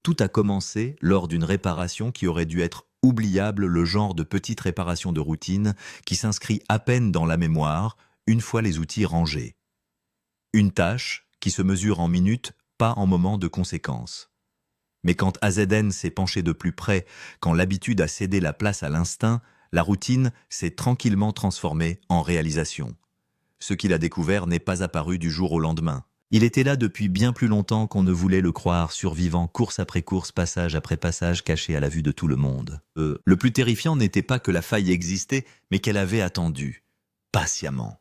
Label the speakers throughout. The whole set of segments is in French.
Speaker 1: Tout a commencé lors d'une réparation qui aurait dû être oubliable, le genre de petite réparation de routine qui s'inscrit à peine dans la mémoire une fois les outils rangés. Une tâche qui se mesure en minutes, pas en moments de conséquence. Mais quand AZN s'est penché de plus près, quand l'habitude a cédé la place à l'instinct, la routine s'est tranquillement transformée en réalisation. Ce qu'il a découvert n'est pas apparu du jour au lendemain. Il était là depuis bien plus longtemps qu'on ne voulait le croire, survivant course après course, passage après passage, caché à la vue de tout le monde. Le plus terrifiant n'était pas que la faille existait, mais qu'elle avait attendu, patiemment.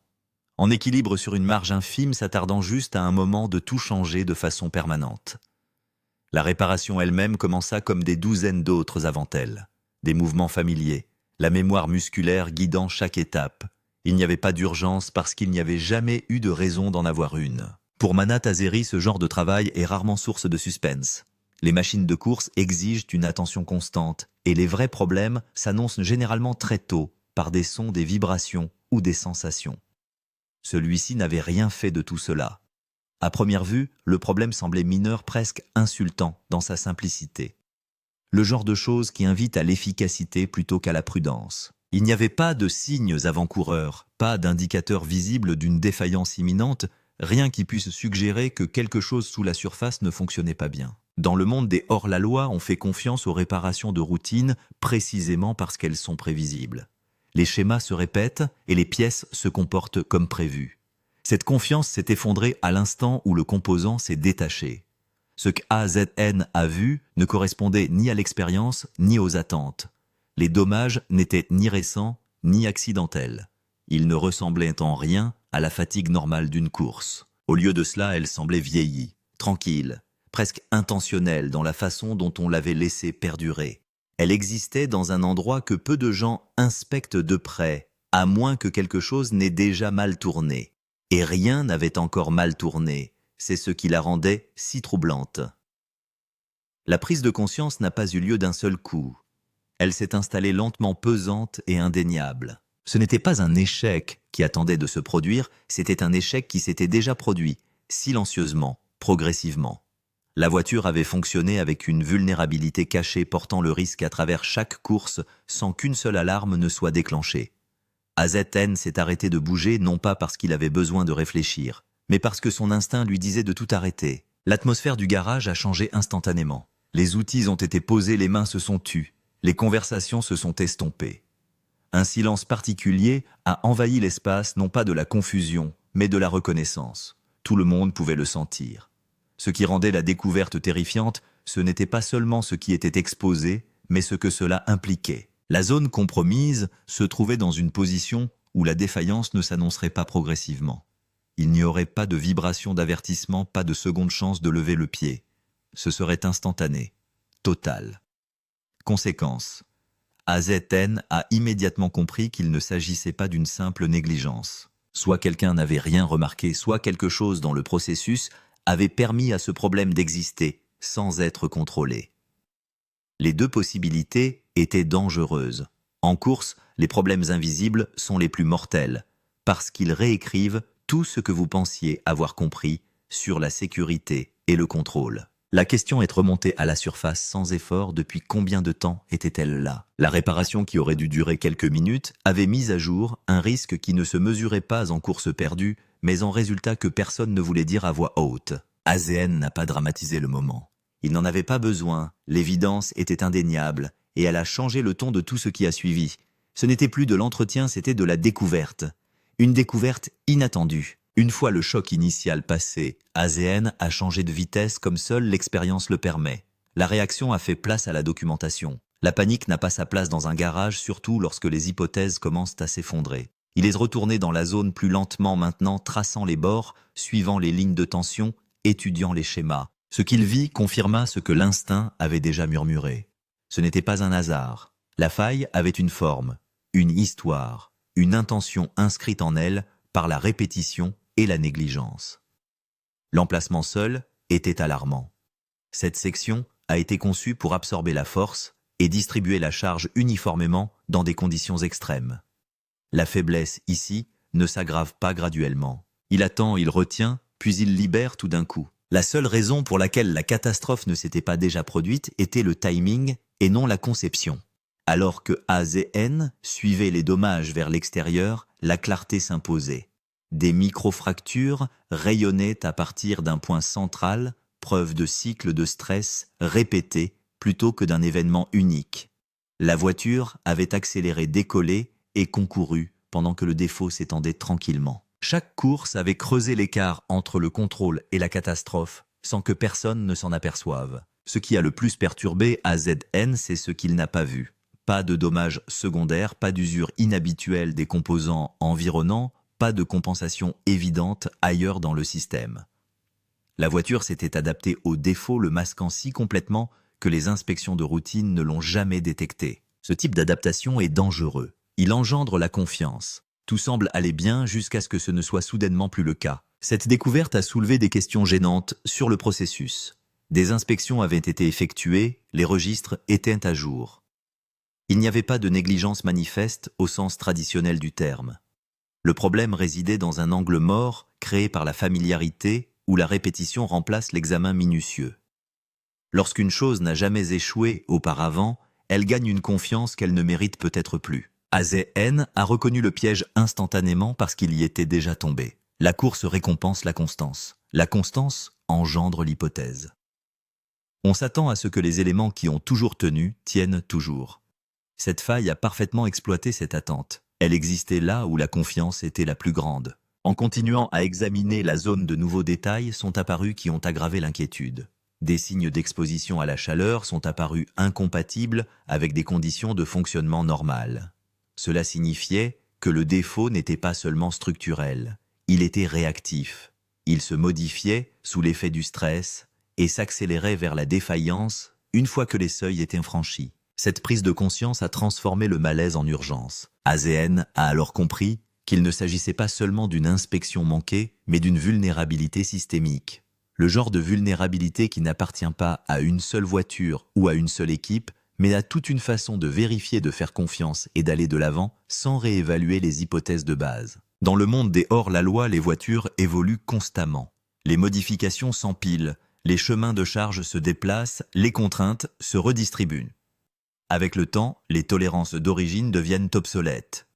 Speaker 1: En équilibre sur une marge infime, s'attardant juste à un moment de tout changer de façon permanente. La réparation elle-même commença comme des douzaines d'autres avant elle. Des mouvements familiers, la mémoire musculaire guidant chaque étape. Il n'y avait pas d'urgence parce qu'il n'y avait jamais eu de raison d'en avoir une. Pour Manat Azeri, ce genre de travail est rarement source de suspense. Les machines de course exigent une attention constante et les vrais problèmes s'annoncent généralement très tôt par des sons, des vibrations ou des sensations. Celui-ci n'avait rien fait de tout cela. À première vue, le problème semblait mineur, presque insultant dans sa simplicité. Le genre de choses qui invite à l'efficacité plutôt qu'à la prudence. Il n'y avait pas de signes avant-coureurs, pas d'indicateur visible d'une défaillance imminente, rien qui puisse suggérer que quelque chose sous la surface ne fonctionnait pas bien. Dans le monde des hors-la-loi, on fait confiance aux réparations de routine précisément parce qu'elles sont prévisibles. Les schémas se répètent et les pièces se comportent comme prévu. Cette confiance s'est effondrée à l'instant où le composant s'est détaché. Ce qu'AZN a vu ne correspondait ni à l'expérience ni aux attentes. Les dommages n'étaient ni récents ni accidentels. Ils ne ressemblaient en rien à la fatigue normale d'une course. Au lieu de cela, elle semblait vieillie, tranquille, presque intentionnelle dans la façon dont on l'avait laissée perdurer. Elle existait dans un endroit que peu de gens inspectent de près, à moins que quelque chose n'ait déjà mal tourné. Et rien n'avait encore mal tourné, c'est ce qui la rendait si troublante. La prise de conscience n'a pas eu lieu d'un seul coup. Elle s'est installée lentement, pesante et indéniable. Ce n'était pas un échec qui attendait de se produire, c'était un échec qui s'était déjà produit, silencieusement, progressivement. La voiture avait fonctionné avec une vulnérabilité cachée portant le risque à travers chaque course sans qu'une seule alarme ne soit déclenchée. AZN s'est arrêté de bouger non pas parce qu'il avait besoin de réfléchir, mais parce que son instinct lui disait de tout arrêter. L'atmosphère du garage a changé instantanément. Les outils ont été posés, les mains se sont tues, les conversations se sont estompées. Un silence particulier a envahi l'espace, non pas de la confusion, mais de la reconnaissance. Tout le monde pouvait le sentir. Ce qui rendait la découverte terrifiante, ce n'était pas seulement ce qui était exposé, mais ce que cela impliquait. La zone compromise se trouvait dans une position où la défaillance ne s'annoncerait pas progressivement. Il n'y aurait pas de vibration d'avertissement, pas de seconde chance de lever le pied. Ce serait instantané, total. Conséquence. AZN a immédiatement compris qu'il ne s'agissait pas d'une simple négligence. Soit quelqu'un n'avait rien remarqué, soit quelque chose dans le processus avait permis à ce problème d'exister sans être contrôlé. Les deux possibilités étaient dangereuses. En course, les problèmes invisibles sont les plus mortels, parce qu'ils réécrivent tout ce que vous pensiez avoir compris sur la sécurité et le contrôle. La question est remontée à la surface sans effort. Depuis combien de temps était-elle là? La réparation qui aurait dû durer quelques minutes avait mis à jour un risque qui ne se mesurait pas en course perdue, mais en résultat que personne ne voulait dire à voix haute. AZN n'a pas dramatisé le moment. Il n'en avait pas besoin, l'évidence était indéniable, et elle a changé le ton de tout ce qui a suivi. Ce n'était plus de l'entretien, c'était de la découverte. Une découverte inattendue. Une fois le choc initial passé, AZN a changé de vitesse comme seule l'expérience le permet. La réaction a fait place à la documentation. La panique n'a pas sa place dans un garage, surtout lorsque les hypothèses commencent à s'effondrer. Il est retourné dans la zone plus lentement maintenant, traçant les bords, suivant les lignes de tension, étudiant les schémas. Ce qu'il vit confirma ce que l'instinct avait déjà murmuré. Ce n'était pas un hasard. La faille avait une forme, une histoire, une intention inscrite en elle par la répétition et la négligence. L'emplacement seul était alarmant. Cette section a été conçue pour absorber la force et distribuer la charge uniformément dans des conditions extrêmes. La faiblesse ici ne s'aggrave pas graduellement. Il attend, il retient, puis il libère tout d'un coup. La seule raison pour laquelle la catastrophe ne s'était pas déjà produite était le timing et non la conception. Alors que AZN suivait les dommages vers l'extérieur, la clarté s'imposait. Des microfractures rayonnaient à partir d'un point central, preuve de cycle de stress répété plutôt que d'un événement unique. La voiture avait accéléré, décollé et concouru pendant que le défaut s'étendait tranquillement. Chaque course avait creusé l'écart entre le contrôle et la catastrophe sans que personne ne s'en aperçoive. Ce qui a le plus perturbé AZN, c'est ce qu'il n'a pas vu. Pas de dommages secondaires, pas d'usure inhabituelle des composants environnants, pas de compensation évidente ailleurs dans le système. La voiture s'était adaptée au défaut, le masquant si complètement que les inspections de routine ne l'ont jamais détecté. Ce type d'adaptation est dangereux. Il engendre la confiance. Tout semble aller bien jusqu'à ce que ce ne soit soudainement plus le cas. Cette découverte a soulevé des questions gênantes sur le processus. Des inspections avaient été effectuées, les registres étaient à jour. Il n'y avait pas de négligence manifeste au sens traditionnel du terme. Le problème résidait dans un angle mort créé par la familiarité où la répétition remplace l'examen minutieux. Lorsqu'une chose n'a jamais échoué auparavant, elle gagne une confiance qu'elle ne mérite peut-être plus. AZN a reconnu le piège instantanément parce qu'il y était déjà tombé. La course récompense la constance. La constance engendre l'hypothèse. On s'attend à ce que les éléments qui ont toujours tenu tiennent toujours. Cette faille a parfaitement exploité cette attente. Elle existait là où la confiance était la plus grande. En continuant à examiner la zone, de nouveaux détails sont apparus qui ont aggravé l'inquiétude. Des signes d'exposition à la chaleur sont apparus incompatibles avec des conditions de fonctionnement normales. Cela signifiait que le défaut n'était pas seulement structurel, il était réactif. Il se modifiait sous l'effet du stress et s'accélérait vers la défaillance une fois que les seuils étaient franchis. Cette prise de conscience a transformé le malaise en urgence. AZN a alors compris qu'il ne s'agissait pas seulement d'une inspection manquée, mais d'une vulnérabilité systémique. Le genre de vulnérabilité qui n'appartient pas à une seule voiture ou à une seule équipe, mais à toute une façon de vérifier, de faire confiance et d'aller de l'avant sans réévaluer les hypothèses de base. Dans le monde des hors-la-loi, les voitures évoluent constamment. Les modifications s'empilent, les chemins de charge se déplacent, les contraintes se redistribuent. Avec le temps, les tolérances d'origine deviennent obsolètes.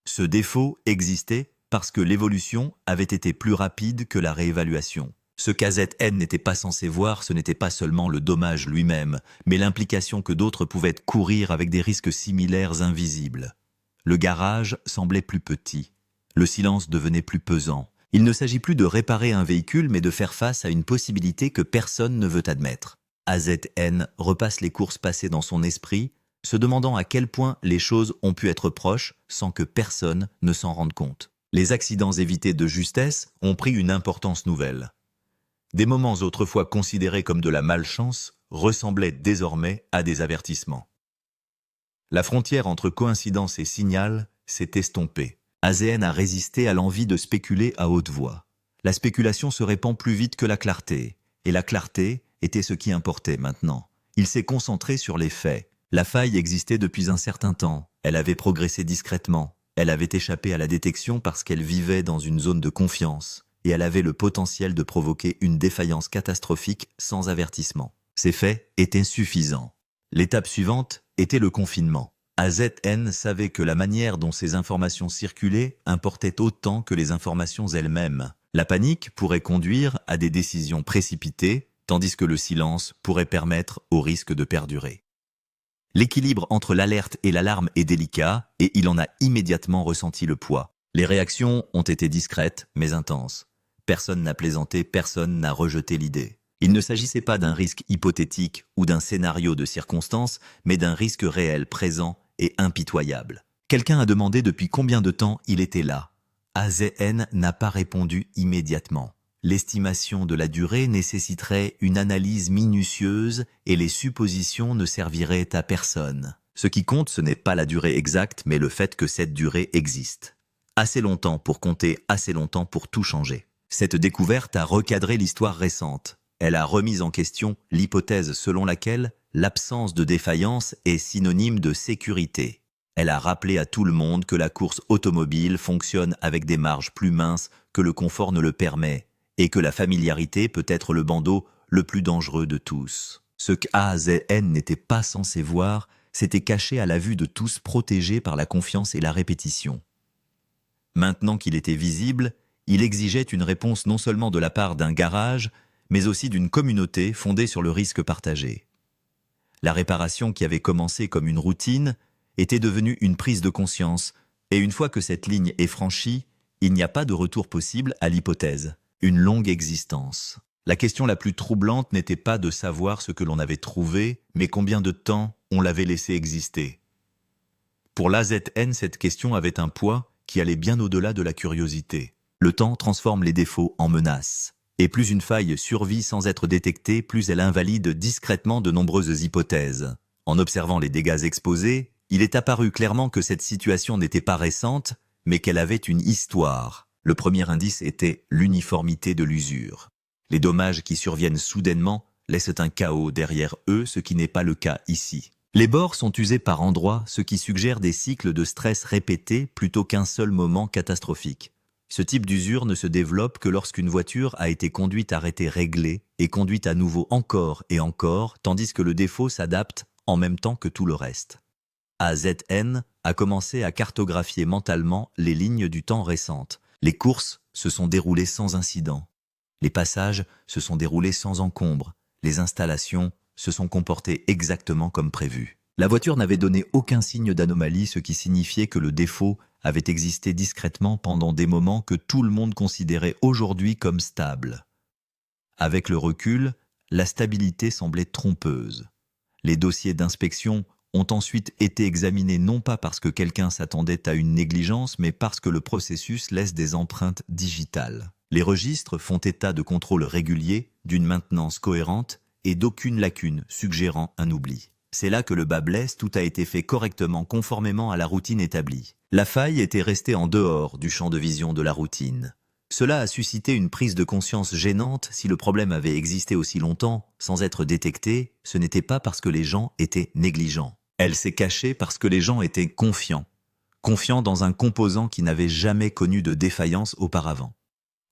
Speaker 1: Ce défaut existait parce que l'évolution avait été plus rapide que la réévaluation. Ce qu'AZN n'était pas censé voir, ce n'était pas seulement le dommage lui-même, mais l'implication que d'autres pouvaient courir avec des risques similaires invisibles. Le garage semblait plus petit. Le silence devenait plus pesant. Il ne s'agit plus de réparer un véhicule, mais de faire face à une possibilité que personne ne veut admettre. AZN repasse les courses passées dans son esprit, se demandant à quel point les choses ont pu être proches sans que personne ne s'en rende compte. Les accidents évités de justesse ont pris une importance nouvelle. Des moments autrefois considérés comme de la malchance ressemblaient désormais à des avertissements. La frontière entre coïncidence et signal s'est estompée. AZN a résisté à l'envie de spéculer à haute voix. La spéculation se répand plus vite que la clarté, et la clarté était ce qui importait maintenant. Il s'est concentré sur les faits. La faille existait depuis un certain temps, elle avait progressé discrètement, elle avait échappé à la détection parce qu'elle vivait dans une zone de confiance, et elle avait le potentiel de provoquer une défaillance catastrophique sans avertissement. Ces faits étaient suffisants. L'étape suivante était le confinement. AZN savait que la manière dont ces informations circulaient importait autant que les informations elles-mêmes. La panique pourrait conduire à des décisions précipitées, tandis que le silence pourrait permettre au risque de perdurer. L'équilibre entre l'alerte et l'alarme est délicat et il en a immédiatement ressenti le poids. Les réactions ont été discrètes mais intenses. Personne n'a plaisanté, personne n'a rejeté l'idée. Il ne s'agissait pas d'un risque hypothétique ou d'un scénario de circonstances, mais d'un risque réel, présent et impitoyable. Quelqu'un a demandé depuis combien de temps il était là. AZN n'a pas répondu immédiatement. L'estimation de la durée nécessiterait une analyse minutieuse et les suppositions ne serviraient à personne. Ce qui compte, ce n'est pas la durée exacte, mais le fait que cette durée existe. Assez longtemps pour compter, assez longtemps pour tout changer. Cette découverte a recadré l'histoire récente. Elle a remis en question l'hypothèse selon laquelle l'absence de défaillance est synonyme de sécurité. Elle a rappelé à tout le monde que la course automobile fonctionne avec des marges plus minces que le confort ne le permet, et que la familiarité peut être le bandeau le plus dangereux de tous. Ce qu'AZN n'était pas censé voir, c'était caché à la vue de tous, protégé par la confiance et la répétition. Maintenant qu'il était visible, il exigeait une réponse non seulement de la part d'un garage, mais aussi d'une communauté fondée sur le risque partagé. La réparation qui avait commencé comme une routine était devenue une prise de conscience, et une fois que cette ligne est franchie, il n'y a pas de retour possible à l'hypothèse, une longue existence. La question la plus troublante n'était pas de savoir ce que l'on avait trouvé, mais combien de temps on l'avait laissé exister. Pour l'AZN, cette question avait un poids qui allait bien au-delà de la curiosité. Le temps transforme les défauts en menaces. Et plus une faille survit sans être détectée, plus elle invalide discrètement de nombreuses hypothèses. En observant les dégâts exposés, il est apparu clairement que cette situation n'était pas récente, mais qu'elle avait une histoire. Le premier indice était l'uniformité de l'usure. Les dommages qui surviennent soudainement laissent un chaos derrière eux, ce qui n'est pas le cas ici. Les bords sont usés par endroits, ce qui suggère des cycles de stress répétés plutôt qu'un seul moment catastrophique. Ce type d'usure ne se développe que lorsqu'une voiture a été conduite, arrêtée, réglée et conduite à nouveau encore et encore, tandis que le défaut s'adapte en même temps que tout le reste. AZN a commencé à cartographier mentalement les lignes du temps récentes. Les courses se sont déroulées sans incident. Les passages se sont déroulés sans encombre. Les installations se sont comportées exactement comme prévu. La voiture n'avait donné aucun signe d'anomalie, ce qui signifiait que le défaut avait existé discrètement pendant des moments que tout le monde considérait aujourd'hui comme stables. Avec le recul, la stabilité semblait trompeuse. Les dossiers d'inspection ont ensuite été examinés non pas parce que quelqu'un s'attendait à une négligence, mais parce que le processus laisse des empreintes digitales. Les registres font état de contrôles réguliers, d'une maintenance cohérente et d'aucune lacune suggérant un oubli. C'est là que le bât blesse, tout a été fait correctement, conformément à la routine établie. La faille était restée en dehors du champ de vision de la routine. Cela a suscité une prise de conscience gênante. Si le problème avait existé aussi longtemps, sans être détecté, ce n'était pas parce que les gens étaient négligents. Elle s'est cachée parce que les gens étaient confiants. Confiants dans un composant qui n'avait jamais connu de défaillance auparavant.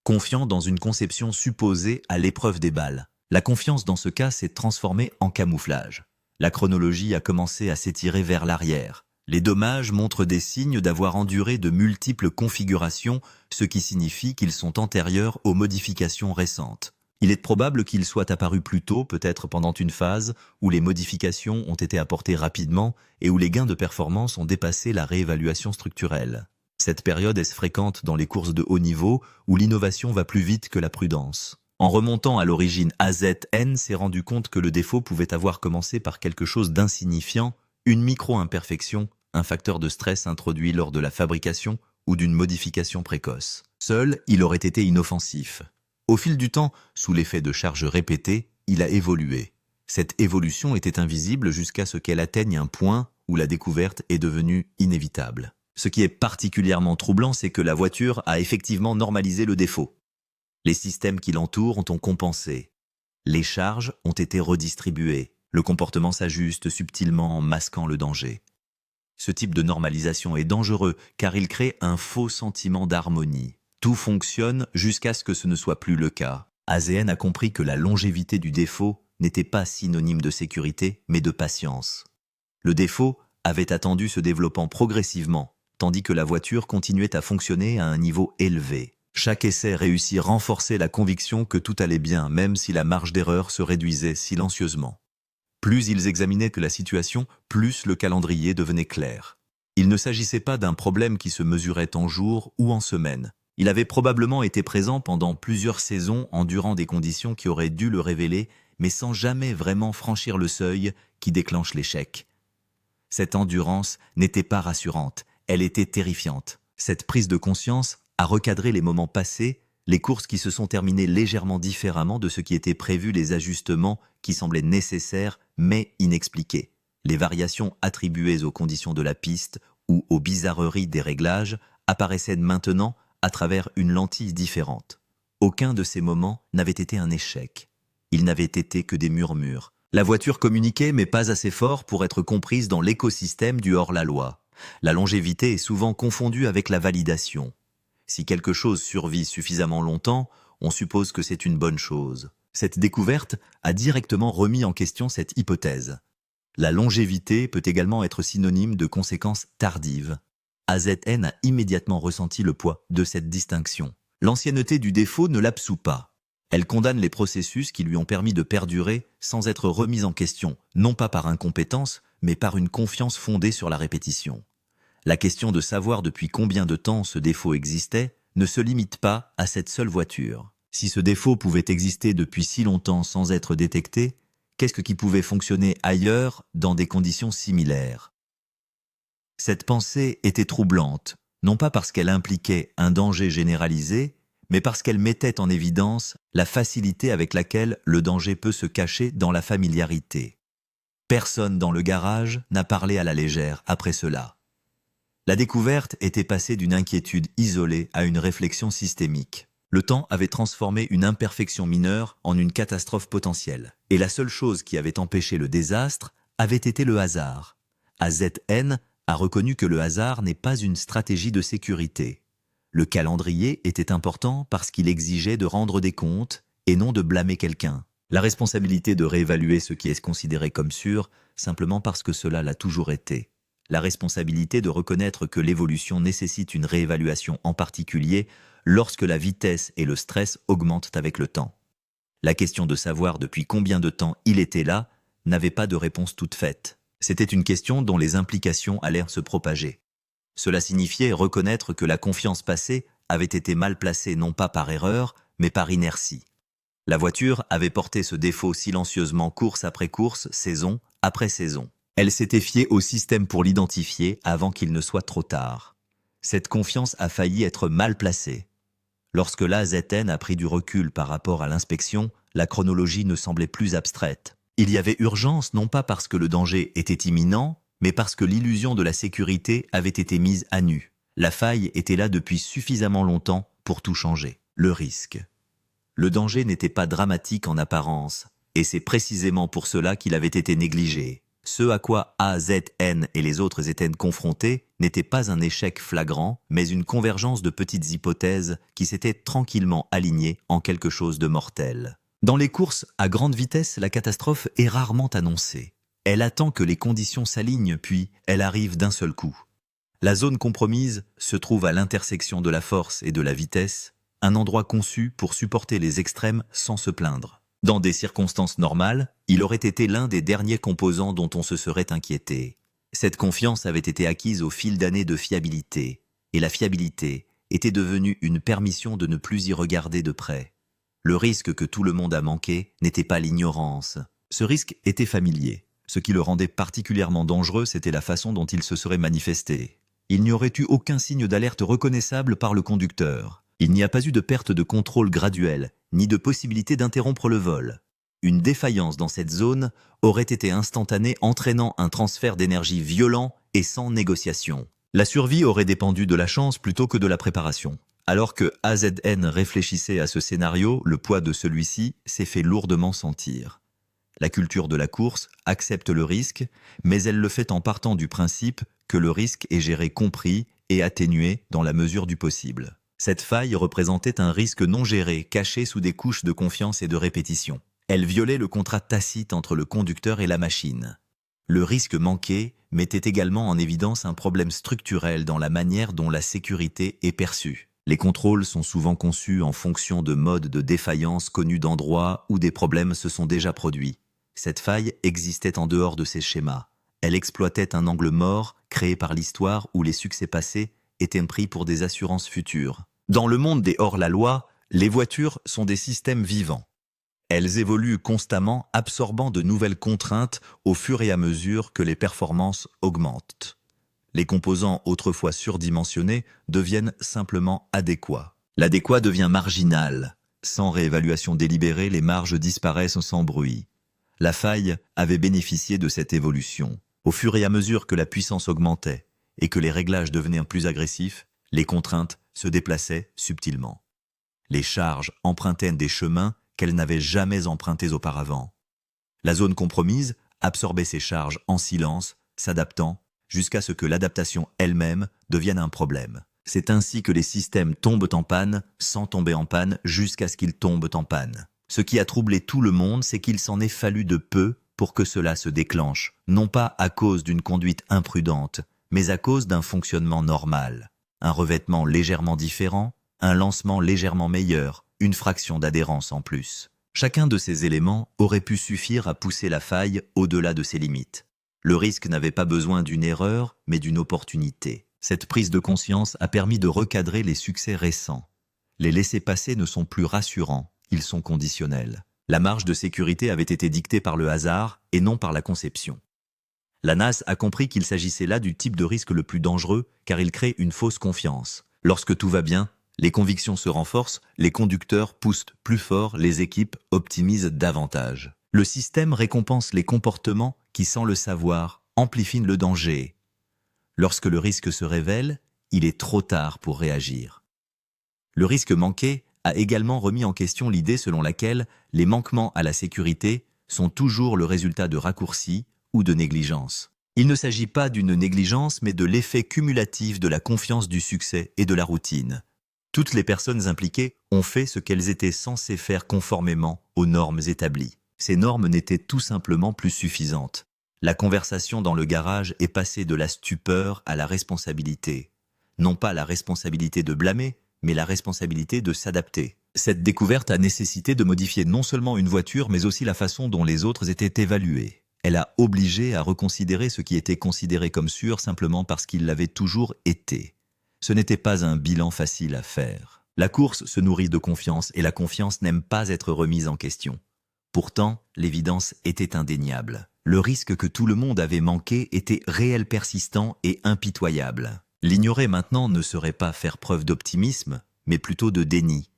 Speaker 1: Confiants dans une conception supposée à l'épreuve des balles. La confiance dans ce cas s'est transformée en camouflage. La chronologie a commencé à s'étirer vers l'arrière. Les dommages montrent des signes d'avoir enduré de multiples configurations, ce qui signifie qu'ils sont antérieurs aux modifications récentes. Il est probable qu'ils soient apparus plus tôt, peut-être pendant une phase où les modifications ont été apportées rapidement et où les gains de performance ont dépassé la réévaluation structurelle. Cette période est fréquente dans les courses de haut niveau où l'innovation va plus vite que la prudence. En remontant à l'origine, AZN s'est rendu compte que le défaut pouvait avoir commencé par quelque chose d'insignifiant, une micro-imperfection, un facteur de stress introduit lors de la fabrication ou d'une modification précoce. Seul, il aurait été inoffensif. Au fil du temps, sous l'effet de charges répétées, il a évolué. Cette évolution était invisible jusqu'à ce qu'elle atteigne un point où la découverte est devenue inévitable. Ce qui est particulièrement troublant, c'est que la voiture a effectivement normalisé le défaut. Les systèmes qui l'entourent ont compensé. Les charges ont été redistribuées. Le comportement s'ajuste subtilement en masquant le danger. Ce type de normalisation est dangereux car il crée un faux sentiment d'harmonie. Tout fonctionne jusqu'à ce que ce ne soit plus le cas. AZN a compris que la longévité du défaut n'était pas synonyme de sécurité, mais de patience. Le défaut avait attendu se développant progressivement, tandis que la voiture continuait à fonctionner à un niveau élevé. Chaque essai réussit renforçait la conviction que tout allait bien, même si la marge d'erreur se réduisait silencieusement. Plus ils examinaient que la situation, plus le calendrier devenait clair. Il ne s'agissait pas d'un problème qui se mesurait en jours ou en semaines. Il avait probablement été présent pendant plusieurs saisons, endurant des conditions qui auraient dû le révéler, mais sans jamais vraiment franchir le seuil qui déclenche l'échec. Cette endurance n'était pas rassurante, elle était terrifiante. Cette prise de conscience a recadré les moments passés, les courses qui se sont terminées légèrement différemment de ce qui était prévu, les ajustements qui semblaient nécessaires mais inexpliqués, les variations attribuées aux conditions de la piste ou aux bizarreries des réglages apparaissaient maintenant à travers une lentille différente. Aucun de ces moments n'avait été un échec. Ils n'avaient été que des murmures. La voiture communiquait mais pas assez fort pour être comprise dans l'écosystème du hors-la-loi. La longévité est souvent confondue avec la validation. Si quelque chose survit suffisamment longtemps, on suppose que c'est une bonne chose. Cette découverte a directement remis en question cette hypothèse. La longévité peut également être synonyme de conséquences tardives. AZN a immédiatement ressenti le poids de cette distinction. L'ancienneté du défaut ne l'absout pas. Elle condamne les processus qui lui ont permis de perdurer sans être remis en question, non pas par incompétence, mais par une confiance fondée sur la répétition. La question de savoir depuis combien de temps ce défaut existait ne se limite pas à cette seule voiture. Si ce défaut pouvait exister depuis si longtemps sans être détecté, qu'est-ce qui pouvait fonctionner ailleurs dans des conditions similaires? Cette pensée était troublante, non pas parce qu'elle impliquait un danger généralisé, mais parce qu'elle mettait en évidence la facilité avec laquelle le danger peut se cacher dans la familiarité. Personne dans le garage n'a parlé à la légère après cela. La découverte était passée d'une inquiétude isolée à une réflexion systémique. Le temps avait transformé une imperfection mineure en une catastrophe potentielle. Et la seule chose qui avait empêché le désastre avait été le hasard. AZN a reconnu que le hasard n'est pas une stratégie de sécurité. Le calendrier était important parce qu'il exigeait de rendre des comptes et non de blâmer quelqu'un. La responsabilité de réévaluer ce qui est considéré comme sûr, simplement parce que cela l'a toujours été. La responsabilité de reconnaître que l'évolution nécessite une réévaluation en particulier lorsque la vitesse et le stress augmentent avec le temps. La question de savoir depuis combien de temps il était là n'avait pas de réponse toute faite. C'était une question dont les implications allèrent se propager. Cela signifiait reconnaître que la confiance passée avait été mal placée non pas par erreur, mais par inertie. La voiture avait porté ce défaut silencieusement course après course, saison après saison. Elle s'était fiée au système pour l'identifier avant qu'il ne soit trop tard. Cette confiance a failli être mal placée. Lorsque l'AZN a pris du recul par rapport à l'inspection, la chronologie ne semblait plus abstraite. Il y avait urgence non pas parce que le danger était imminent, mais parce que l'illusion de la sécurité avait été mise à nu. La faille était là depuis suffisamment longtemps pour tout changer. Le risque. Le danger n'était pas dramatique en apparence, et c'est précisément pour cela qu'il avait été négligé. Ce à quoi AZN et les autres étaient confrontés n'était pas un échec flagrant, mais une convergence de petites hypothèses qui s'étaient tranquillement alignées en quelque chose de mortel. Dans les courses à grande vitesse, la catastrophe est rarement annoncée. Elle attend que les conditions s'alignent, puis elle arrive d'un seul coup. La zone compromise se trouve à l'intersection de la force et de la vitesse, un endroit conçu pour supporter les extrêmes sans se plaindre. Dans des circonstances normales, il aurait été l'un des derniers composants dont on se serait inquiété. Cette confiance avait été acquise au fil d'années de fiabilité, et la fiabilité était devenue une permission de ne plus y regarder de près. Le risque que tout le monde a manqué n'était pas l'ignorance. Ce risque était familier. Ce qui le rendait particulièrement dangereux, c'était la façon dont il se serait manifesté. Il n'y aurait eu aucun signe d'alerte reconnaissable par le conducteur. Il n'y a pas eu de perte de contrôle graduelle, ni de possibilité d'interrompre le vol. Une défaillance dans cette zone aurait été instantanée, entraînant un transfert d'énergie violent et sans négociation. La survie aurait dépendu de la chance plutôt que de la préparation. Alors que AZN réfléchissait à ce scénario, le poids de celui-ci s'est fait lourdement sentir. La culture de la course accepte le risque, mais elle le fait en partant du principe que le risque est géré, compris et atténué dans la mesure du possible. Cette faille représentait un risque non géré, caché sous des couches de confiance et de répétition. Elle violait le contrat tacite entre le conducteur et la machine. Le risque manqué mettait également en évidence un problème structurel dans la manière dont la sécurité est perçue. Les contrôles sont souvent conçus en fonction de modes de défaillance connus d'endroits où des problèmes se sont déjà produits. Cette faille existait en dehors de ces schémas. Elle exploitait un angle mort créé par l'histoire où les succès passés étaient pris pour des assurances futures. Dans le monde des hors-la-loi, les voitures sont des systèmes vivants. Elles évoluent constamment, absorbant de nouvelles contraintes au fur et à mesure que les performances augmentent. Les composants autrefois surdimensionnés deviennent simplement adéquats. L'adéquat devient marginal. Sans réévaluation délibérée, les marges disparaissent sans bruit. La faille avait bénéficié de cette évolution. Au fur et à mesure que la puissance augmentait et que les réglages devenaient plus agressifs, les contraintes se déplaçaient subtilement. Les charges empruntaient des chemins qu'elles n'avaient jamais empruntés auparavant. La zone compromise absorbait ces charges en silence, s'adaptant, jusqu'à ce que l'adaptation elle-même devienne un problème. C'est ainsi que les systèmes tombent en panne, sans tomber en panne, jusqu'à ce qu'ils tombent en panne. Ce qui a troublé tout le monde, c'est qu'il s'en est fallu de peu pour que cela se déclenche, non pas à cause d'une conduite imprudente, mais à cause d'un fonctionnement normal. Un revêtement légèrement différent, un lancement légèrement meilleur, une fraction d'adhérence en plus. Chacun de ces éléments aurait pu suffire à pousser la faille au-delà de ses limites. Le risque n'avait pas besoin d'une erreur, mais d'une opportunité. Cette prise de conscience a permis de recadrer les succès récents. Les laissez-passer ne sont plus rassurants, ils sont conditionnels. La marge de sécurité avait été dictée par le hasard et non par la conception. La NAS a compris qu'il s'agissait là du type de risque le plus dangereux car il crée une fausse confiance. Lorsque tout va bien, les convictions se renforcent, les conducteurs poussent plus fort, les équipes optimisent davantage. Le système récompense les comportements qui, sans le savoir, amplifient le danger. Lorsque le risque se révèle, il est trop tard pour réagir. Le risque manqué a également remis en question l'idée selon laquelle les manquements à la sécurité sont toujours le résultat de raccourcis ou de négligence. Il ne s'agit pas d'une négligence, mais de l'effet cumulatif de la confiance du succès et de la routine. Toutes les personnes impliquées ont fait ce qu'elles étaient censées faire conformément aux normes établies. Ces normes n'étaient tout simplement plus suffisantes. La conversation dans le garage est passée de la stupeur à la responsabilité. Non pas la responsabilité de blâmer, mais la responsabilité de s'adapter. Cette découverte a nécessité de modifier non seulement une voiture, mais aussi la façon dont les autres étaient évalués. Elle a obligé à reconsidérer ce qui était considéré comme sûr simplement parce qu'il l'avait toujours été. Ce n'était pas un bilan facile à faire. La course se nourrit de confiance et la confiance n'aime pas être remise en question. Pourtant, l'évidence était indéniable. Le risque que tout le monde avait manqué était réel, persistant et impitoyable. L'ignorer maintenant ne serait pas faire preuve d'optimisme, mais plutôt de déni.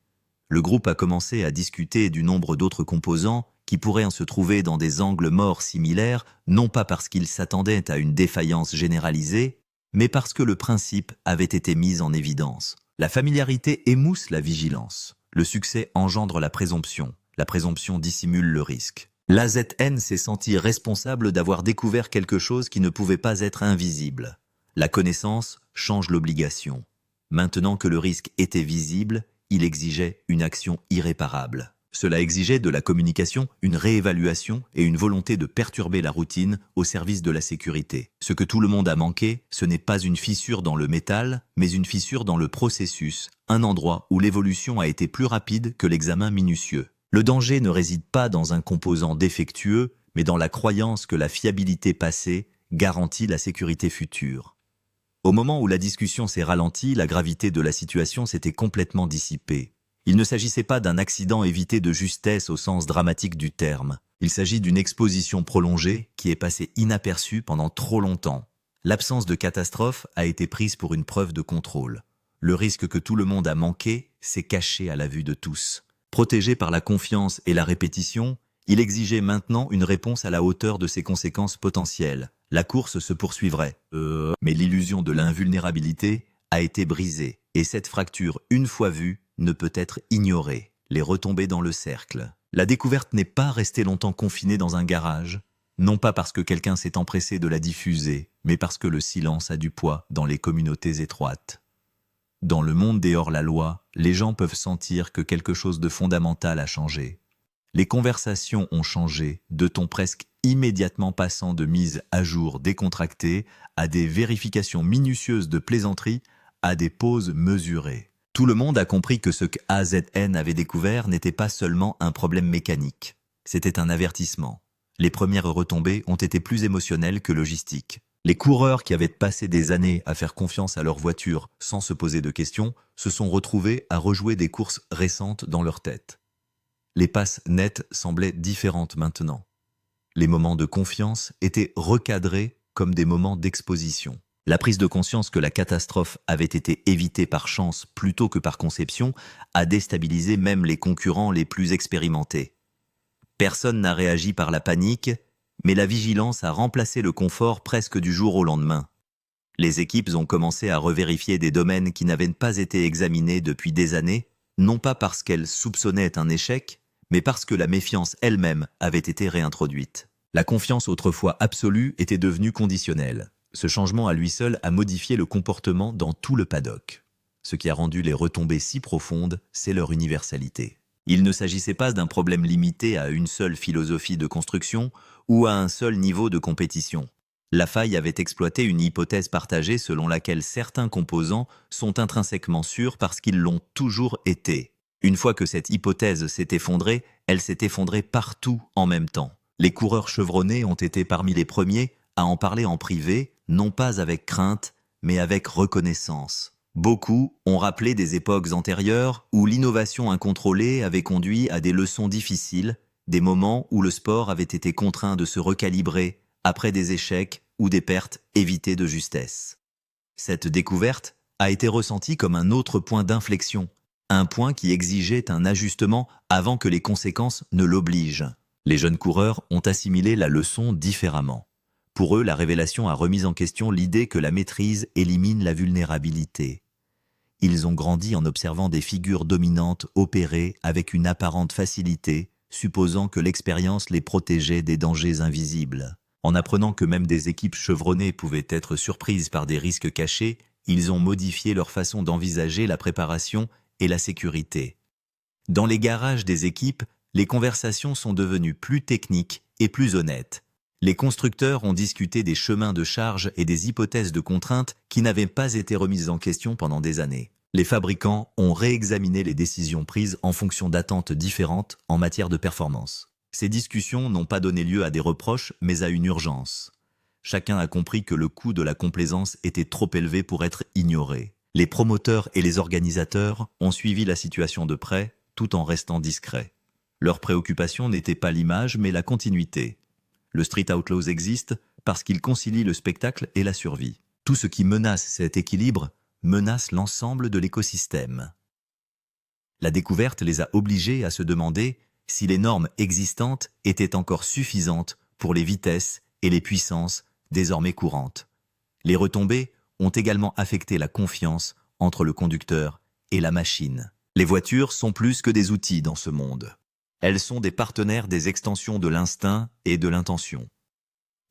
Speaker 1: Le groupe a commencé à discuter du nombre d'autres composants qui pourraient se trouver dans des angles morts similaires, non pas parce qu'ils s'attendaient à une défaillance généralisée, mais parce que le principe avait été mis en évidence. La familiarité émousse la vigilance. Le succès engendre la présomption dissimule le risque. L'AZN s'est senti responsable d'avoir découvert quelque chose qui ne pouvait pas être invisible. La connaissance change l'obligation. Maintenant que le risque était visible, il exigeait une action irréparable. Cela exigeait de la communication, une réévaluation et une volonté de perturber la routine au service de la sécurité. Ce que tout le monde a manqué, ce n'est pas une fissure dans le métal, mais une fissure dans le processus, un endroit où l'évolution a été plus rapide que l'examen minutieux. Le danger ne réside pas dans un composant défectueux, mais dans la croyance que la fiabilité passée garantit la sécurité future. Au moment où la discussion s'est ralentie, la gravité de la situation s'était complètement dissipée. Il ne s'agissait pas d'un accident évité de justesse au sens dramatique du terme. Il s'agit d'une exposition prolongée qui est passée inaperçue pendant trop longtemps. L'absence de catastrophe a été prise pour une preuve de contrôle. Le risque que tout le monde a manqué s'est caché à la vue de tous. Protégé par la confiance et la répétition, il exigeait maintenant une réponse à la hauteur de ses conséquences potentielles. La course se poursuivrait. Mais l'illusion de l'invulnérabilité a été brisée. Et cette fracture, une fois vue, ne peut être ignorée. Les retombées dans le cercle. La découverte n'est pas restée longtemps confinée dans un garage. Non pas parce que quelqu'un s'est empressé de la diffuser, mais parce que le silence a du poids dans les communautés étroites. Dans le monde des hors-la-loi, les gens peuvent sentir que quelque chose de fondamental a changé. Les conversations ont changé, de ton presque immédiatement passant de mise à jour décontractée à des vérifications minutieuses de plaisanterie, à des pauses mesurées. Tout le monde a compris que ce qu'AZN avait découvert n'était pas seulement un problème mécanique. C'était un avertissement. Les premières retombées ont été plus émotionnelles que logistiques. Les coureurs qui avaient passé des années à faire confiance à leur voiture sans se poser de questions se sont retrouvés à rejouer des courses récentes dans leur tête. Les passes nettes semblaient différentes maintenant. Les moments de confiance étaient recadrés comme des moments d'exposition. La prise de conscience que la catastrophe avait été évitée par chance plutôt que par conception a déstabilisé même les concurrents les plus expérimentés. Personne n'a réagi par la panique, mais la vigilance a remplacé le confort presque du jour au lendemain. Les équipes ont commencé à revérifier des domaines qui n'avaient pas été examinés depuis des années, non pas parce qu'elles soupçonnaient un échec, mais parce que la méfiance elle-même avait été réintroduite. La confiance autrefois absolue était devenue conditionnelle. Ce changement à lui seul a modifié le comportement dans tout le paddock. Ce qui a rendu les retombées si profondes, c'est leur universalité. Il ne s'agissait pas d'un problème limité à une seule philosophie de construction ou à un seul niveau de compétition. La faille avait exploité une hypothèse partagée selon laquelle certains composants sont intrinsèquement sûrs parce qu'ils l'ont toujours été. Une fois que cette hypothèse s'est effondrée, elle s'est effondrée partout en même temps. Les coureurs chevronnés ont été parmi les premiers à en parler en privé, non pas avec crainte, mais avec reconnaissance. Beaucoup ont rappelé des époques antérieures où l'innovation incontrôlée avait conduit à des leçons difficiles, des moments où le sport avait été contraint de se recalibrer après des échecs ou des pertes évitées de justesse. Cette découverte a été ressentie comme un autre point d'inflexion, un point qui exigeait un ajustement avant que les conséquences ne l'obligent. Les jeunes coureurs ont assimilé la leçon différemment. Pour eux, la révélation a remis en question l'idée que la maîtrise élimine la vulnérabilité. Ils ont grandi en observant des figures dominantes opérer avec une apparente facilité, supposant que l'expérience les protégeait des dangers invisibles. En apprenant que même des équipes chevronnées pouvaient être surprises par des risques cachés, ils ont modifié leur façon d'envisager la préparation et la sécurité. Dans les garages des équipes, les conversations sont devenues plus techniques et plus honnêtes. Les constructeurs ont discuté des chemins de charge et des hypothèses de contraintes qui n'avaient pas été remises en question pendant des années. Les fabricants ont réexaminé les décisions prises en fonction d'attentes différentes en matière de performance. Ces discussions n'ont pas donné lieu à des reproches, mais à une urgence. Chacun a compris que le coût de la complaisance était trop élevé pour être ignoré. Les promoteurs et les organisateurs ont suivi la situation de près, tout en restant discrets. Leur préoccupation n'était pas l'image, mais la continuité. Le Street Outlaws existe parce qu'il concilie le spectacle et la survie. Tout ce qui menace cet équilibre menace l'ensemble de l'écosystème. La découverte les a obligés à se demander si les normes existantes étaient encore suffisantes pour les vitesses et les puissances désormais courantes. Les retombées ont également affecté la confiance entre le conducteur et la machine. Les voitures sont plus que des outils dans ce monde. Elles sont des partenaires des extensions de l'instinct et de l'intention.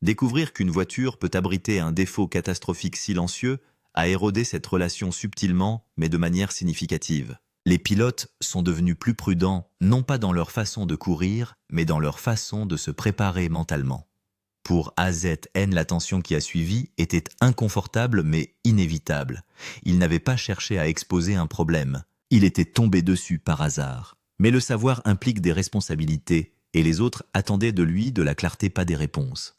Speaker 1: Découvrir qu'une voiture peut abriter un défaut catastrophique silencieux a érodé cette relation subtilement, mais de manière significative. Les pilotes sont devenus plus prudents, non pas dans leur façon de courir, mais dans leur façon de se préparer mentalement. Pour AZN, la tension qui a suivi était inconfortable mais inévitable. Il n'avait pas cherché à exposer un problème. Il était tombé dessus par hasard. Mais le savoir implique des responsabilités, et les autres attendaient de lui de la clarté, pas des réponses.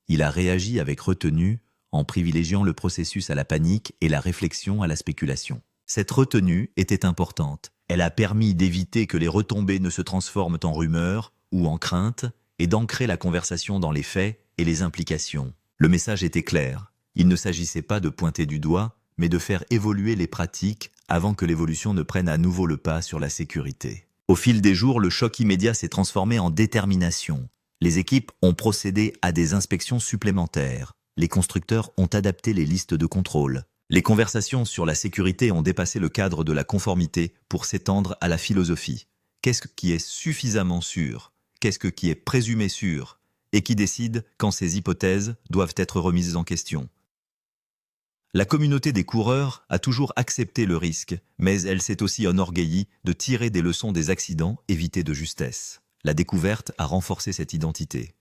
Speaker 1: Il a réagi avec retenue, en privilégiant le processus à la panique et la réflexion à la spéculation. Cette retenue était importante. Elle a permis d'éviter que les retombées ne se transforment en rumeurs ou en craintes, et d'ancrer la conversation dans les faits et les implications. Le message était clair. Il ne s'agissait pas de pointer du doigt, mais de faire évoluer les pratiques avant que l'évolution ne prenne à nouveau le pas sur la sécurité. Au fil des jours, le choc immédiat s'est transformé en détermination. Les équipes ont procédé à des inspections supplémentaires. Les constructeurs ont adapté les listes de contrôle. Les conversations sur la sécurité ont dépassé le cadre de la conformité pour s'étendre à la philosophie. Qu'est-ce qui est suffisamment sûr ? Qu'est-ce qui est présumé sûr ? Et qui décide quand ces hypothèses doivent être remises en question ? La communauté des coureurs a toujours accepté le risque, mais elle s'est aussi enorgueillie de tirer des leçons des accidents évités de justesse. La découverte a renforcé cette identité.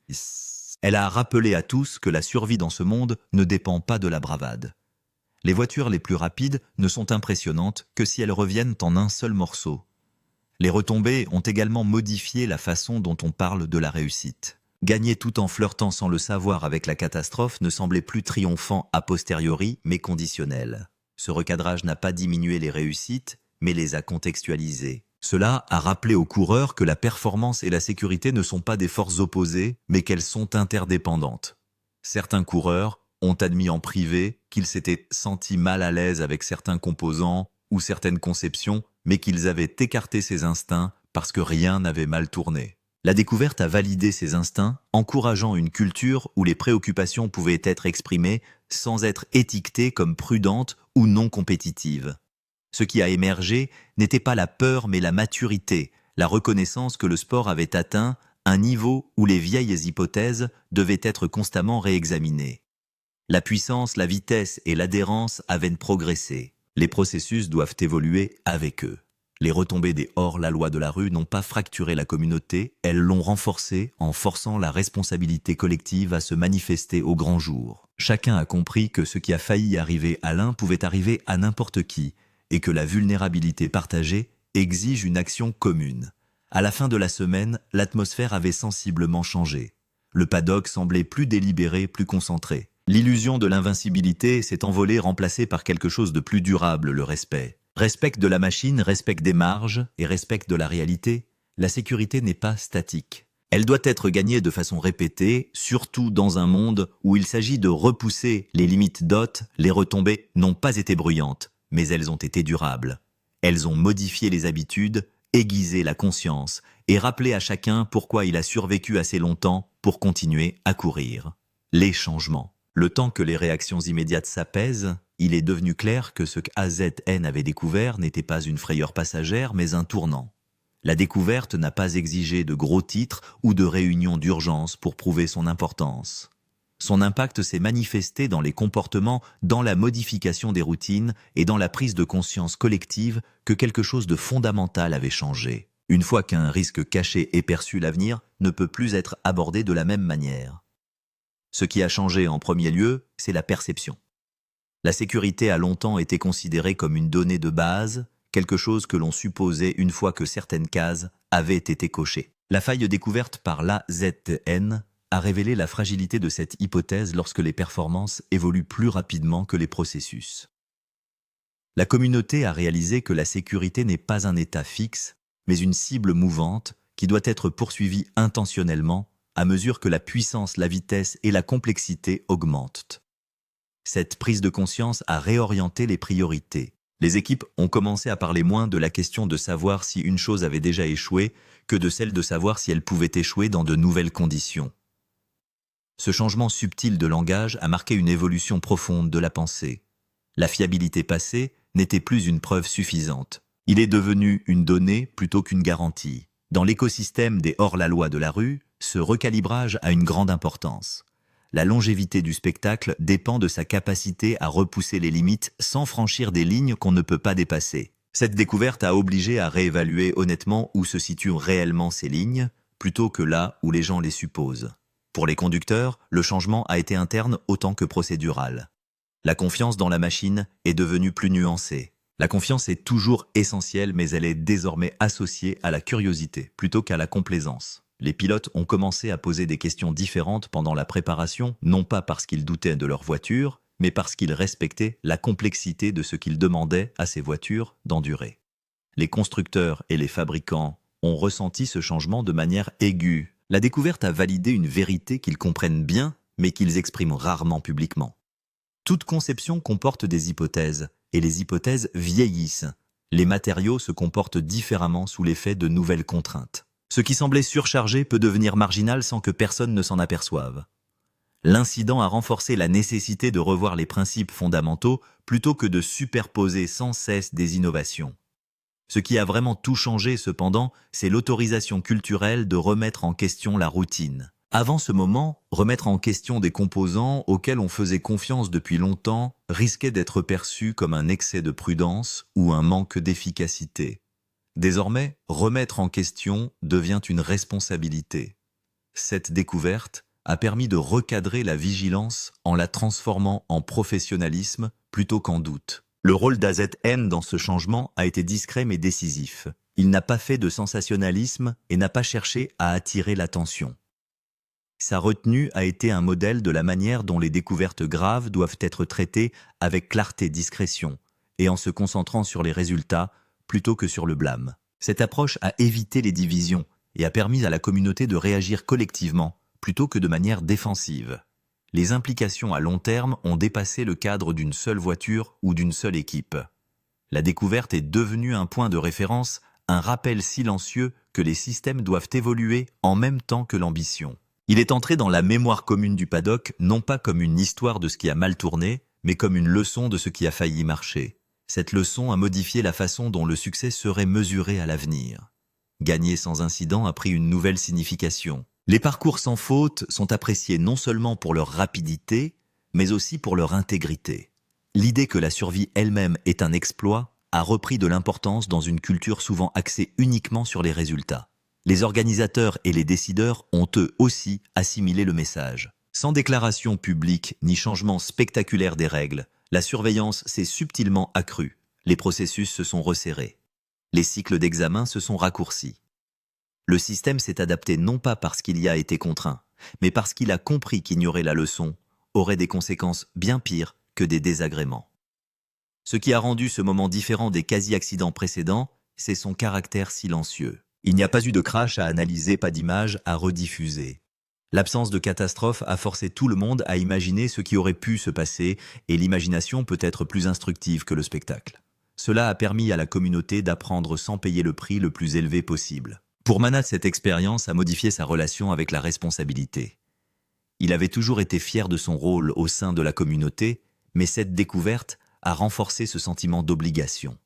Speaker 1: Elle a rappelé à tous que la survie dans ce monde ne dépend pas de la bravade. Les voitures les plus rapides ne sont impressionnantes que si elles reviennent en un seul morceau. Les retombées ont également modifié la façon dont on parle de la réussite. Gagner tout en flirtant sans le savoir avec la catastrophe ne semblait plus triomphant a posteriori, mais conditionnel. Ce recadrage n'a pas diminué les réussites, mais les a contextualisées. Cela a rappelé aux coureurs que la performance et la sécurité ne sont pas des forces opposées, mais qu'elles sont interdépendantes. Certains coureurs ont admis en privé qu'ils s'étaient sentis mal à l'aise avec certains composants ou certaines conceptions, mais qu'ils avaient écarté ces instincts parce que rien n'avait mal tourné. La découverte a validé ces instincts, encourageant une culture où les préoccupations pouvaient être exprimées sans être étiquetées comme prudentes ou non compétitives. Ce qui a émergé n'était pas la peur mais la maturité, la reconnaissance que le sport avait atteint un niveau où les vieilles hypothèses devaient être constamment réexaminées. La puissance, la vitesse et l'adhérence avaient progressé. Les processus doivent évoluer avec eux. Les retombées des hors-la-loi de la rue n'ont pas fracturé la communauté, elles l'ont renforcée en forçant la responsabilité collective à se manifester au grand jour. Chacun a compris que ce qui a failli arriver à l'un pouvait arriver à n'importe qui, et que la vulnérabilité partagée exige une action commune. À la fin de la semaine, l'atmosphère avait sensiblement changé. Le paddock semblait plus délibéré, plus concentré. L'illusion de l'invincibilité s'est envolée, remplacée par quelque chose de plus durable, le respect. Respect de la machine, respect des marges et respect de la réalité. La sécurité n'est pas statique. Elle doit être gagnée de façon répétée, surtout dans un monde où il s'agit de repousser les limites d'hôtes. Les retombées n'ont pas été bruyantes, mais elles ont été durables. Elles ont modifié les habitudes, aiguisé la conscience et rappelé à chacun pourquoi il a survécu assez longtemps pour continuer à courir. Les changements. Le temps que les réactions immédiates s'apaisent, il est devenu clair que ce qu'AZN avait découvert n'était pas une frayeur passagère, mais un tournant. La découverte n'a pas exigé de gros titres ou de réunions d'urgence pour prouver son importance. Son impact s'est manifesté dans les comportements, dans la modification des routines et dans la prise de conscience collective que quelque chose de fondamental avait changé. Une fois qu'un risque caché est perçu, l'avenir ne peut plus être abordé de la même manière. Ce qui a changé en premier lieu, c'est la perception. La sécurité a longtemps été considérée comme une donnée de base, quelque chose que l'on supposait une fois que certaines cases avaient été cochées. La faille découverte par l'AZN a révélé la fragilité de cette hypothèse lorsque les performances évoluent plus rapidement que les processus. La communauté a réalisé que la sécurité n'est pas un état fixe, mais une cible mouvante qui doit être poursuivie intentionnellement à mesure que la puissance, la vitesse et la complexité augmentent. Cette prise de conscience a réorienté les priorités. Les équipes ont commencé à parler moins de la question de savoir si une chose avait déjà échoué que de celle de savoir si elle pouvait échouer dans de nouvelles conditions. Ce changement subtil de langage a marqué une évolution profonde de la pensée. La fiabilité passée n'était plus une preuve suffisante. Il est devenu une donnée plutôt qu'une garantie. Dans l'écosystème des hors-la-loi de la rue, ce recalibrage a une grande importance. La longévité du spectacle dépend de sa capacité à repousser les limites sans franchir des lignes qu'on ne peut pas dépasser. Cette découverte a obligé à réévaluer honnêtement où se situent réellement ces lignes, plutôt que là où les gens les supposent. Pour les conducteurs, le changement a été interne autant que procédural. La confiance dans la machine est devenue plus nuancée. La confiance est toujours essentielle, mais elle est désormais associée à la curiosité plutôt qu'à la complaisance. Les pilotes ont commencé à poser des questions différentes pendant la préparation, non pas parce qu'ils doutaient de leur voiture, mais parce qu'ils respectaient la complexité de ce qu'ils demandaient à ces voitures d'endurer. Les constructeurs et les fabricants ont ressenti ce changement de manière aiguë. La découverte a validé une vérité qu'ils comprennent bien, mais qu'ils expriment rarement publiquement. Toute conception comporte des hypothèses, et les hypothèses vieillissent. Les matériaux se comportent différemment sous l'effet de nouvelles contraintes. Ce qui semblait surchargé peut devenir marginal sans que personne ne s'en aperçoive. L'incident a renforcé la nécessité de revoir les principes fondamentaux plutôt que de superposer sans cesse des innovations. Ce qui a vraiment tout changé cependant, c'est l'autorisation culturelle de remettre en question la routine. Avant ce moment, remettre en question des composants auxquels on faisait confiance depuis longtemps risquait d'être perçu comme un excès de prudence ou un manque d'efficacité. Désormais, remettre en question devient une responsabilité. Cette découverte a permis de recadrer la vigilance en la transformant en professionnalisme plutôt qu'en doute. Le rôle d'AZN dans ce changement a été discret mais décisif. Il n'a pas fait de sensationnalisme et n'a pas cherché à attirer l'attention. Sa retenue a été un modèle de la manière dont les découvertes graves doivent être traitées avec clarté et discrétion, et en se concentrant sur les résultats plutôt que sur le blâme. Cette approche a évité les divisions et a permis à la communauté de réagir collectivement plutôt que de manière défensive. Les implications à long terme ont dépassé le cadre d'une seule voiture ou d'une seule équipe. La découverte est devenue un point de référence, un rappel silencieux que les systèmes doivent évoluer en même temps que l'ambition. Il est entré dans la mémoire commune du paddock non pas comme une histoire de ce qui a mal tourné, mais comme une leçon de ce qui a failli marcher. Cette leçon a modifié la façon dont le succès serait mesuré à l'avenir. Gagner sans incident a pris une nouvelle signification. Les parcours sans faute sont appréciés non seulement pour leur rapidité, mais aussi pour leur intégrité. L'idée que la survie elle-même est un exploit a repris de l'importance dans une culture souvent axée uniquement sur les résultats. Les organisateurs et les décideurs ont eux aussi assimilé le message. Sans déclaration publique ni changement spectaculaire des règles, la surveillance s'est subtilement accrue. Les processus se sont resserrés. Les cycles d'examen se sont raccourcis. Le système s'est adapté non pas parce qu'il y a été contraint, mais parce qu'il a compris qu'ignorer la leçon aurait des conséquences bien pires que des désagréments. Ce qui a rendu ce moment différent des quasi-accidents précédents, c'est son caractère silencieux. Il n'y a pas eu de crash à analyser, pas d'image à rediffuser. L'absence de catastrophe a forcé tout le monde à imaginer ce qui aurait pu se passer, et l'imagination peut être plus instructive que le spectacle. Cela a permis à la communauté d'apprendre sans payer le prix le plus élevé possible. Pour Manat, cette expérience a modifié sa relation avec la responsabilité. Il avait toujours été fier de son rôle au sein de la communauté, mais cette découverte a renforcé ce sentiment d'obligation.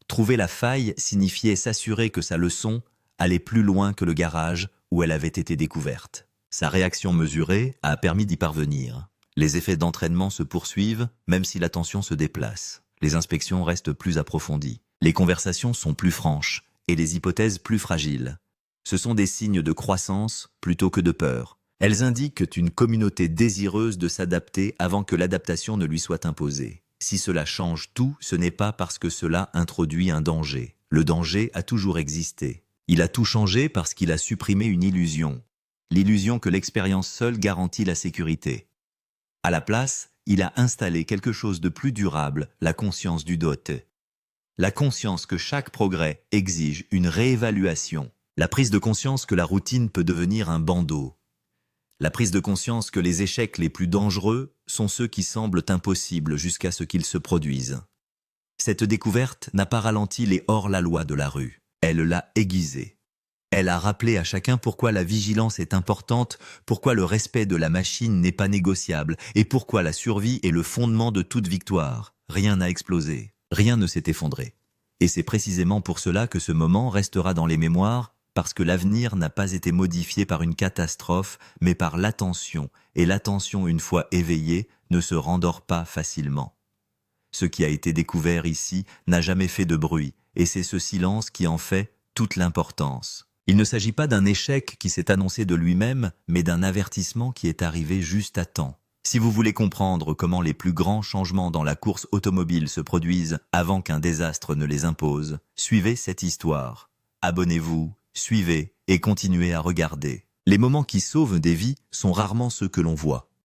Speaker 1: Trouver la faille signifiait s'assurer que sa leçon allait plus loin que le garage où elle avait été découverte. Sa réaction mesurée a permis d'y parvenir. Les effets d'entraînement se poursuivent, même si l'attention se déplace. Les inspections restent plus approfondies. Les conversations sont plus franches et les hypothèses plus fragiles. Ce sont des signes de croissance plutôt que de peur. Elles indiquent une communauté désireuse de s'adapter avant que l'adaptation ne lui soit imposée. Si cela change tout, ce n'est pas parce que cela introduit un danger. Le danger a toujours existé. Il a tout changé parce qu'il a supprimé une illusion. L'illusion que l'expérience seule garantit la sécurité. À la place, il a installé quelque chose de plus durable, la conscience du doute. La conscience que chaque progrès exige une réévaluation. La prise de conscience que la routine peut devenir un bandeau. La prise de conscience que les échecs les plus dangereux sont ceux qui semblent impossibles jusqu'à ce qu'ils se produisent. Cette découverte n'a pas ralenti les hors-la-loi de la rue. Elle l'a aiguisé. Elle a rappelé à chacun pourquoi la vigilance est importante, pourquoi le respect de la machine n'est pas négociable et pourquoi la survie est le fondement de toute victoire. Rien n'a explosé, rien ne s'est effondré. Et c'est précisément pour cela que ce moment restera dans les mémoires, parce que l'avenir n'a pas été modifié par une catastrophe, mais par l'attention, et l'attention, une fois éveillée, ne se rendort pas facilement. Ce qui a été découvert ici n'a jamais fait de bruit, et c'est ce silence qui en fait toute l'importance. Il ne s'agit pas d'un échec qui s'est annoncé de lui-même, mais d'un avertissement qui est arrivé juste à temps. Si vous voulez comprendre comment les plus grands changements dans la course automobile se produisent avant qu'un désastre ne les impose, suivez cette histoire. Abonnez-vous, suivez et continuez à regarder. Les moments qui sauvent des vies sont rarement ceux que l'on voit.